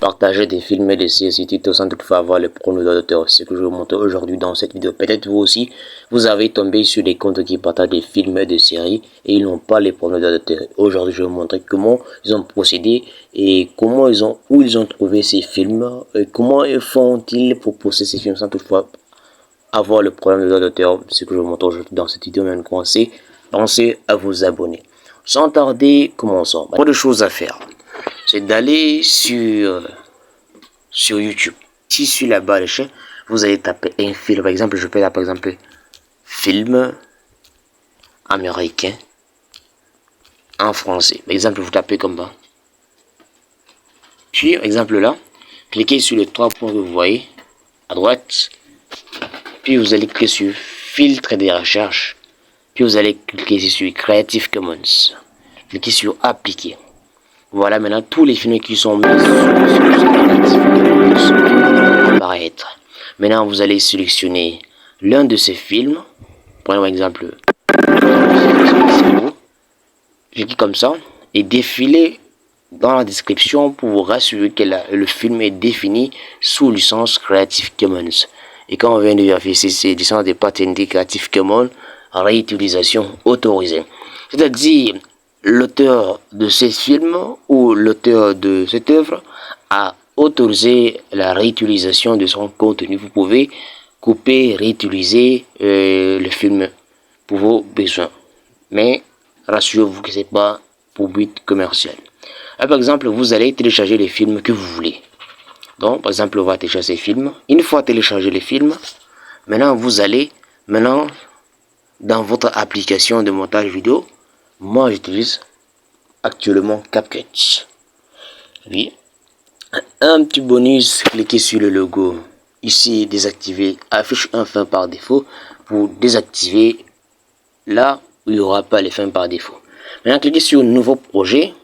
Partager des films et des séries sur TikTok sans toutefois avoir le pronom d'auteur. C'est ce que je vais vous montrer aujourd'hui dans cette vidéo. Peut-être vous aussi, vous avez tombé sur des comptes qui partagent des films et des séries et ils n'ont pas les pronoms d'auteur. Aujourd'hui, je vais vous montrer comment ils ont procédé et où ils ont trouvé ces films et comment font-ils pour poster ces films sans toutefois avoir le pronom d'auteur. C'est ce que je vais vous montrer aujourd'hui dans cette vidéo. Même commencer, pensez à vous abonner. Sans tarder, commençons. Pas de choses à faire. C'est d'aller sur YouTube. Ici sur la barre de recherche, vous allez taper un film. Par exemple, je peux taper par exemple film américain en français. Par exemple, vous tapez comme ça. Puis, par exemple là, cliquez sur les trois points que vous voyez à droite. Puis vous allez cliquer sur filtre des recherches. Puis vous allez cliquer sur Creative Commons. Cliquez sur appliquer. Voilà maintenant tous les films qui sont mis sur apparaître. Maintenant vous allez sélectionner l'un de ces films. Prenons par exemple, cliquez comme ça et défilez dans la description pour vous rassurer que le film est défini sous licence Creative Commons. Et quand on vient de vérifier, c'est licence de patentée Creative Commons, réutilisation autorisée. C'est-à-dire l'auteur de ce film ou l'auteur de cette œuvre a autorisé la réutilisation de son contenu. Vous pouvez couper, réutiliser le film pour vos besoins. Mais rassurez-vous que ce n'est pas pour but commercial. Là, par exemple, vous allez télécharger les films que vous voulez. Donc, par exemple, on va télécharger ces films. Une fois téléchargé les films, maintenant, vous allez dans votre application de montage vidéo. Moi, j'utilise actuellement CapCut. Oui. Un petit bonus, cliquez sur le logo. Ici, désactiver, affiche un fin par défaut pour désactiver là où il n'y aura pas les fins par défaut. Maintenant, cliquez sur nouveau projet.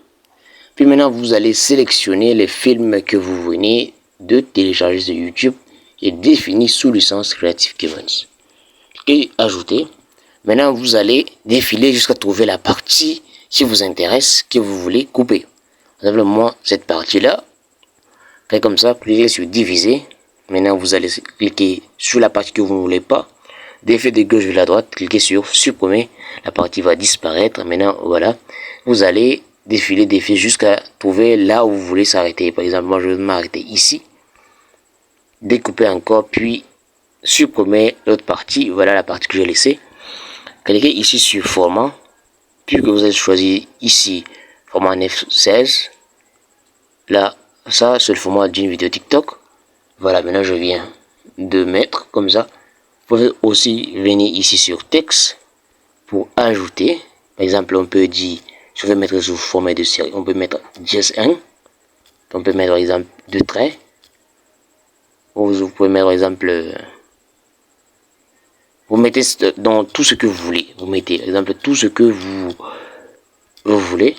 Puis maintenant, vous allez sélectionner les films que vous venez de télécharger sur YouTube et définir sous licence Creative Commons. Cliquez ajouter. Maintenant, vous allez défiler jusqu'à trouver la partie qui vous intéresse, que vous voulez couper. Par exemple, moi, cette partie-là, faites comme ça, cliquez sur diviser. Maintenant, vous allez cliquer sur la partie que vous ne voulez pas. Défiler de gauche vers la droite, cliquez sur supprimer. La partie va disparaître. Maintenant, voilà. Vous allez défiler jusqu'à trouver là où vous voulez s'arrêter. Par exemple, moi, je vais m'arrêter ici. Découper encore, puis supprimer l'autre partie. Voilà la partie que j'ai laissée. Cliquez ici sur format, puis que vous avez choisi ici format 9:16. Là, ça c'est le format d'une vidéo TikTok. Voilà, maintenant je viens de mettre comme ça. Vous pouvez aussi venir ici sur texte pour ajouter. Par exemple, on peut dire, je vais mettre sous format de série. On peut mettre just 1. On peut mettre par exemple 2 traits. Vous pouvez mettre par exemple. Vous mettez dans tout ce que vous voulez. Vous mettez, par exemple, tout ce que vous voulez.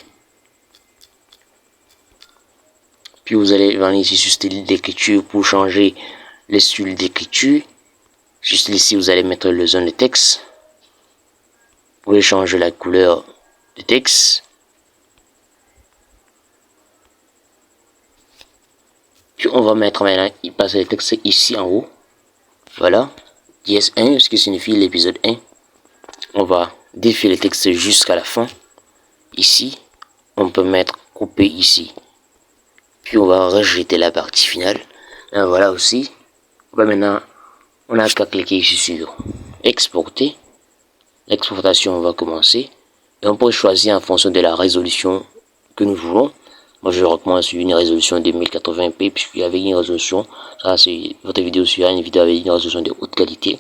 Puis vous allez venir ici sur style d'écriture pour changer le style d'écriture. Juste ici, vous allez mettre le zone de texte. Vous pouvez changer la couleur de texte. Puis on va mettre maintenant, il passe le texte ici en haut. Voilà. Yes 1, ce qui signifie l'épisode 1. On va défiler le texte jusqu'à la fin. Ici, on peut mettre couper ici. Puis on va rejeter la partie finale. Et voilà aussi. Maintenant, on n'a qu'à cliquer ici sur exporter. L'exportation va commencer. Et on peut choisir en fonction de la résolution que nous voulons. Moi, je recommande une résolution de 1080p, puisqu'il y avait une résolution. Ça, c'est votre vidéo sur une vidéo avec une résolution de haute qualité.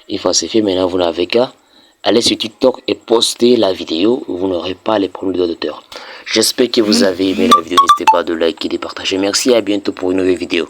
Une fois c'est fait, maintenant, vous n'avez qu'à aller sur TikTok et poster la vidéo. Vous n'aurez pas les problèmes d'auteur. J'espère que vous avez aimé la vidéo. N'hésitez pas de liker et de partager. Merci et à bientôt pour une nouvelle vidéo.